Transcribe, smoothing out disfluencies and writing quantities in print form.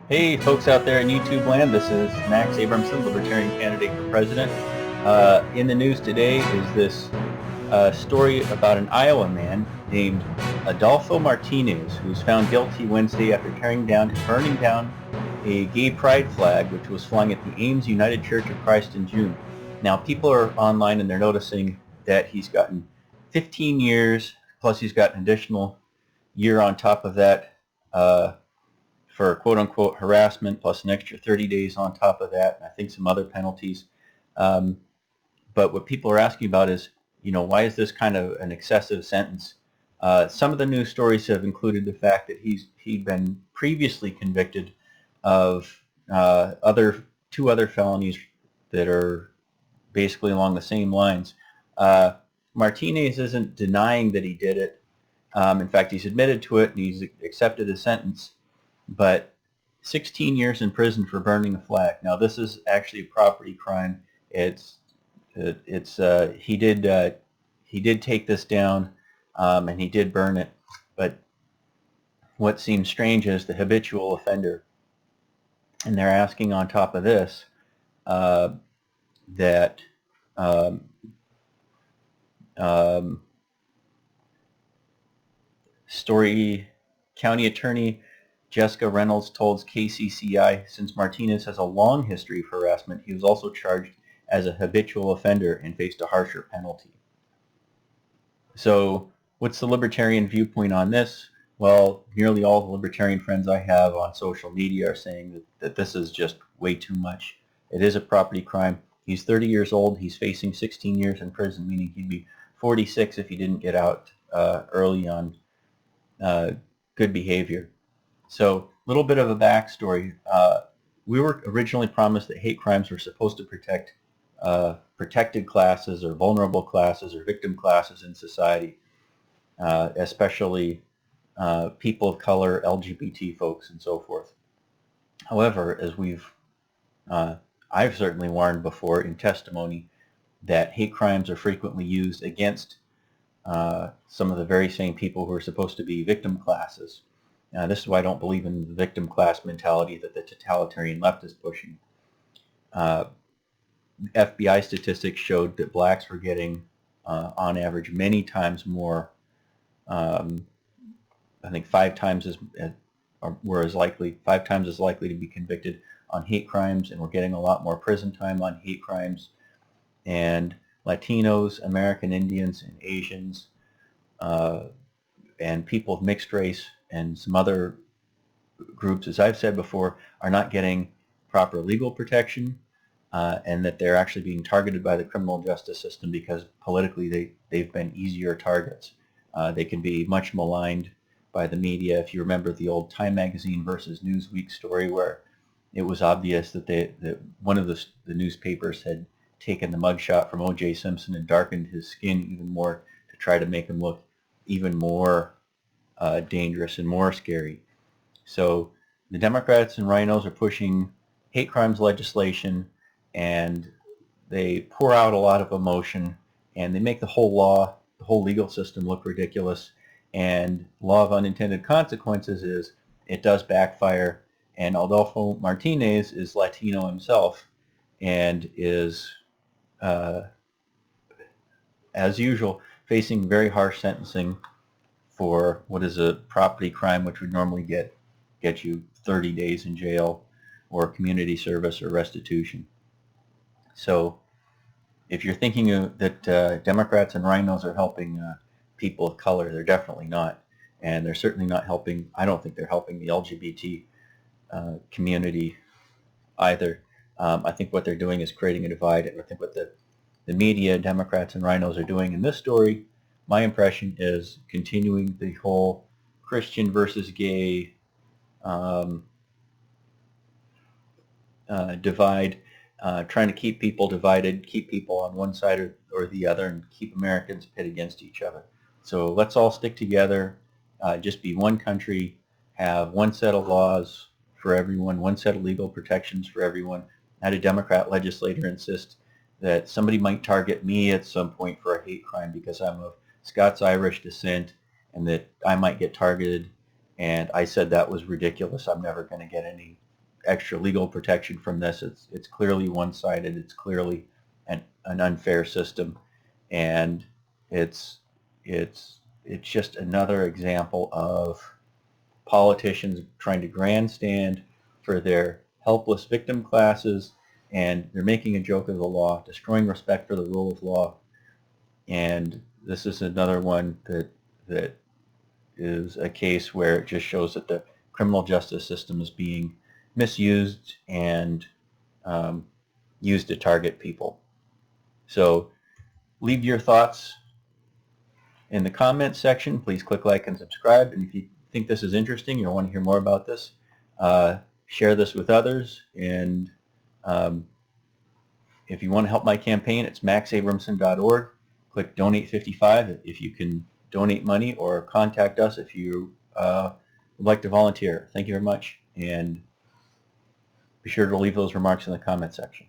Hey, folks out there in YouTube land, this is Max Abramson, Libertarian candidate for president. In the news today is this story about an Iowa man named Adolfo Martinez, who was found guilty Wednesday after burning down a gay pride flag, which was flying at the Ames United Church of Christ in June. Now, people are online and they're noticing that he's gotten 15 years, plus he's got an additional year on top of that, for quote-unquote harassment, plus an extra 30 days on top of that, and I think some other penalties. But what people are asking about is, why is this kind of an excessive sentence? Some of the news stories have included the fact that he'd been previously convicted of two other felonies that are basically along the same lines. Martinez isn't denying that he did it. In fact, he's admitted to it and he's accepted a sentence. But 16 years in prison for burning a flag. Now, this is actually a property crime. He did take this down, and he did burn it. But what seems strange is the habitual offender, and they're asking on top of this that Story County Attorney Jessica Reynolds told KCCI, since Martinez has a long history of harassment, he was also charged as a habitual offender and faced a harsher penalty. So what's the libertarian viewpoint on this? Well, nearly all the libertarian friends I have on social media are saying that this is just way too much. It is a property crime. He's 30 years old. He's facing 16 years in prison, meaning he'd be 46 if he didn't get out early on good behavior. So a little bit of a backstory. We were originally promised that hate crimes were supposed to protect protected classes or vulnerable classes or victim classes in society, especially people of color, LGBT folks, and so forth. However, as I've certainly warned before in testimony, that hate crimes are frequently used against some of the very same people who are supposed to be victim classes. This is why I don't believe in the victim class mentality that the totalitarian left is pushing. FBI statistics showed that blacks were getting, on average, many times more. I think 5 times as likely to be convicted on hate crimes, and we're getting a lot more prison time on hate crimes. And Latinos, American Indians, and Asians, and people of mixed race, and some other groups, as I've said before, are not getting proper legal protection, and that they're actually being targeted by the criminal justice system because politically they've been easier targets. They can be much maligned by the media. If you remember the old Time Magazine versus Newsweek story, where it was obvious that one of the newspapers had taken the mugshot from O.J. Simpson and darkened his skin even more to try to make him look even more dangerous and more scary. So the Democrats and rhinos are pushing hate crimes legislation, and they pour out a lot of emotion, and they make the whole legal system look ridiculous. And law of unintended consequences is it does backfire. And Adolfo Martinez is Latino himself and is, as usual, facing very harsh sentencing for what is a property crime, which would normally get you 30 days in jail or community service or restitution. So if you're thinking that Democrats and rhinos are helping people of color, they're definitely not. And they're certainly not helping, I don't think they're helping the LGBT community either. I think what they're doing is creating a divide, and I think what the media, Democrats and rhinos are doing in this story, my impression is continuing the whole Christian versus gay divide, trying to keep people divided, keep people on one side or the other, and keep Americans pit against each other. So let's all stick together, just be one country, have one set of laws for everyone, one set of legal protections for everyone. I had a Democrat legislator insist that somebody might target me at some point for a hate crime because I'm of Scots-Irish descent, and that I might get targeted. And I said that was ridiculous. I'm never going to get any extra legal protection from this. It's clearly one-sided. It's clearly an unfair system, and it's just another example of politicians trying to grandstand for their helpless victim classes, and they're making a joke of the law, destroying respect for the rule of law. And this is another one that is a case where it just shows that the criminal justice system is being misused and used to target people. So leave your thoughts in the comments section. Please click like and subscribe. And if you think this is interesting, you want to hear more about this, share this with others. And if you want to help my campaign, it's maxabramson.org. Click Donate 55 if you can donate money, or contact us if you would like to volunteer. Thank you very much, and be sure to leave those remarks in the comment section.